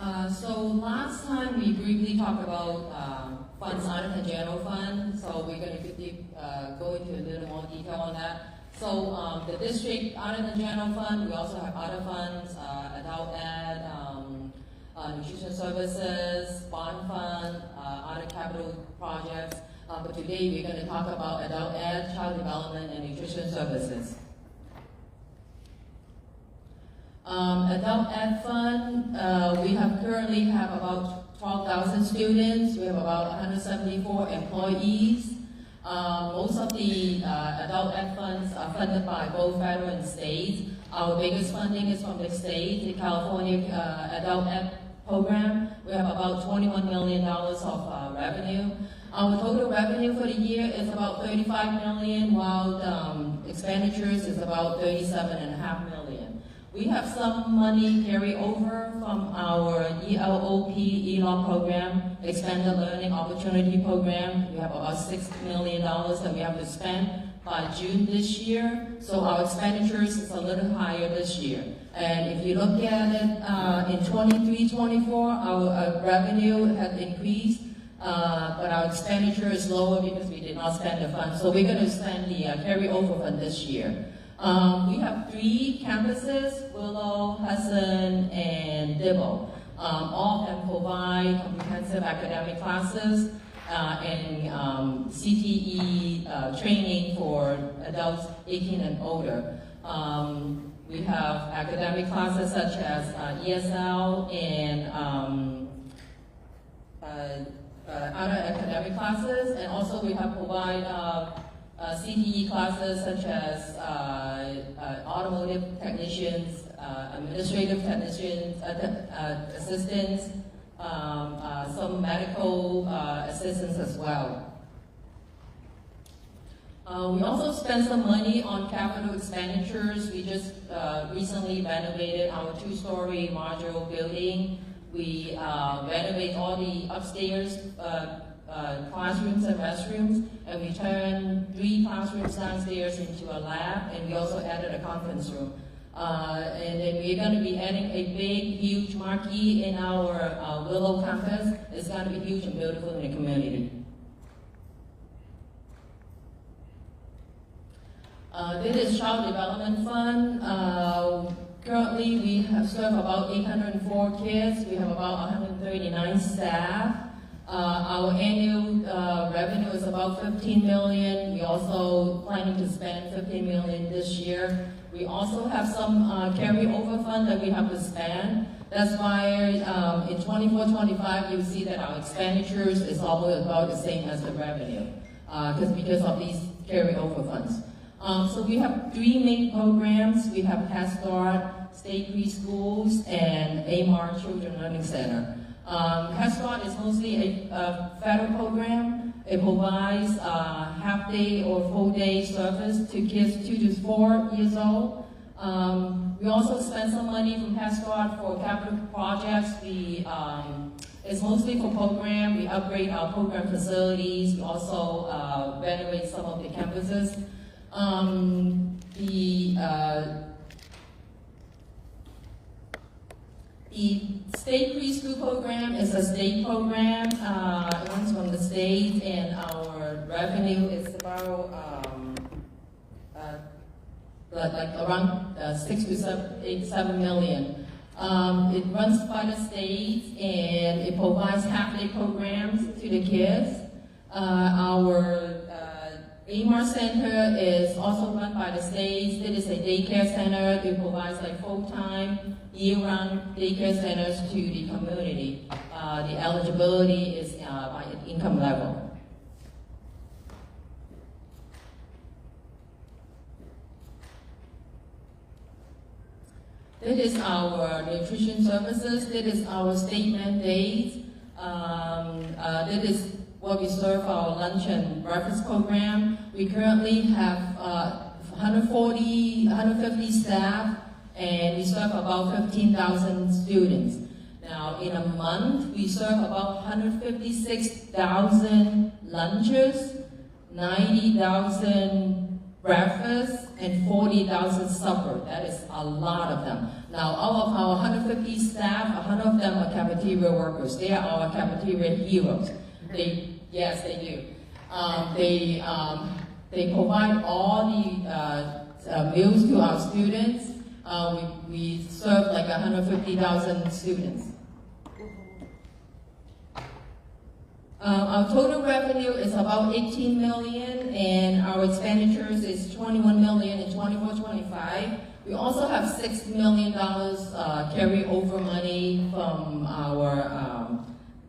So last time we briefly talked about funds other than general fund, so we're going to go into a little more detail on that. So the district, other than general fund, we also have other funds, adult ed, nutrition services, bond fund, other capital projects. But today we're going to talk about adult ed, child development, and nutrition services. Adult Ed Fund, we currently have about 12,000 students. We have about 174 employees. Most of the Adult Ed funds are funded by both federal and state. Our biggest funding is from the state, the California Adult Ed program. We have about $21 million of revenue. Our total revenue for the year is about $35 million, while expenditures is about $37.5 million. We have some money carry over from our ELOP program, Expanded Learning Opportunity Program. We have about $6 million that we have to spend by June this year. So our expenditures is a little higher this year. And if you look at it in 23-24, our revenue has increased, but our expenditure is lower because we did not spend the fund. So we're going to spend the carryover fund this year. We have 3 campuses, Willow, Hudson, and Dibble. All of them provide comprehensive academic classes and CTE training for adults 18 and older. We have academic classes such as ESL and other academic classes, and also we have provide CTE classes such as automotive technicians, administrative technicians, assistants, some medical assistants as well. We also spend some money on capital expenditures. We just recently renovated our 2-story modular building. We renovate all the upstairs classrooms and restrooms, and we turned 3 classrooms downstairs into a lab, and we also added a conference room. And then we're going to be adding a big, huge marquee in our Willow campus. It's going to be huge and beautiful in the community. This is Child Development Fund. Currently, we have served about 804 kids. We have about 139 staff. Our annual revenue is about $15 million. We also planning to spend $15 million this year. We also have some carryover fund that we have to spend. That's why in 24-25 you'll see that our expenditures is almost about the same as the revenue, because of these carryover funds. So we have 3 main programs. We have Head Start, State Preschools, and AMAR Children Learning Center. Head Start is mostly a federal program. It provides half-day or full-day service to kids 2 to 4 years old. We also spend some money from Head Start for capital projects. It's mostly for program. We upgrade our program facilities. We also renovate some of the campuses. The state preschool program is a state program. It runs from the state, and our revenue is about like around 6 to 7 million. It runs by the state, and it provides half-day programs to the kids. Our AMAR Center is also run by the state. It is a daycare center. It provides like full-time, year-round daycare centers to the community. The eligibility is by income level. This is our nutrition services. This is our state mandate. This is what we serve our lunch and breakfast program. We currently have 150 staff, and we serve about 15,000 students. Now, in a month, we serve about 156,000 lunches, 90,000 breakfasts, and 40,000 supper. That is a lot of them. Now, out of our 150 staff, 100 of them are cafeteria workers. They are our cafeteria heroes. Yes, they do. They provide all the meals to our students. We serve like 150,000 students. Our total revenue is about 18 million, and our expenditures is 21 million in 24-25. We also have $6 million carryover money from our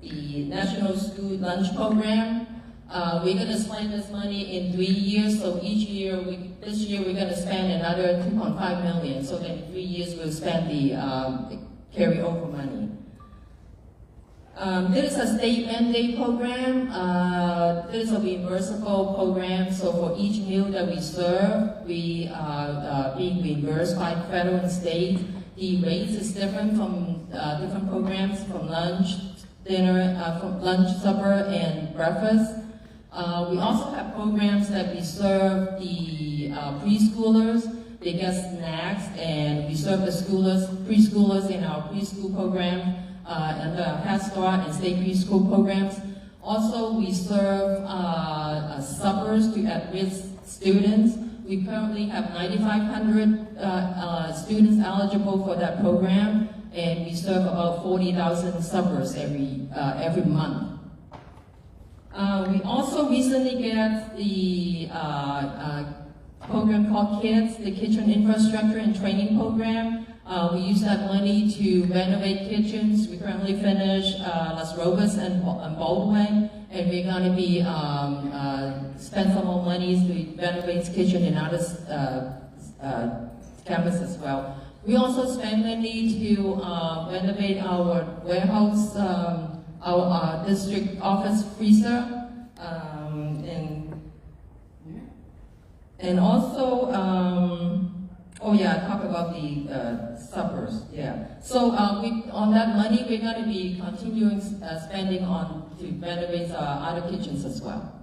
the National School Lunch Program. We're going to spend this money in 3 years, so each year, this year we're going to spend another 2.5 million, so in 3 years we'll spend the carryover money. This is a state mandate program. This is a reimbursable program, so for each meal that we serve, we are being reimbursed by federal and state. The rates is different from different programs, from lunch, dinner, from lunch, supper, and breakfast. We also have programs that we serve the preschoolers. They get snacks, and we serve the preschoolers in our preschool program. And the Head Start and state preschool programs. Also, we serve suppers to at-risk students. We currently have 9,500 students eligible for that program, and we serve about 40,000 suppers every month. We also recently get the program called KIDS, the Kitchen Infrastructure and Training Program. We use that money to renovate kitchens. We currently finish Las Robas and Baldwin, and we're going to be spend some more money to renovate kitchen in other campus as well. We also spend money to renovate our warehouse, our district office freezer, and also. Oh yeah, talk about the suppers. Yeah. So on that money, we're going to be continuing spending on to renovate other kitchens as well.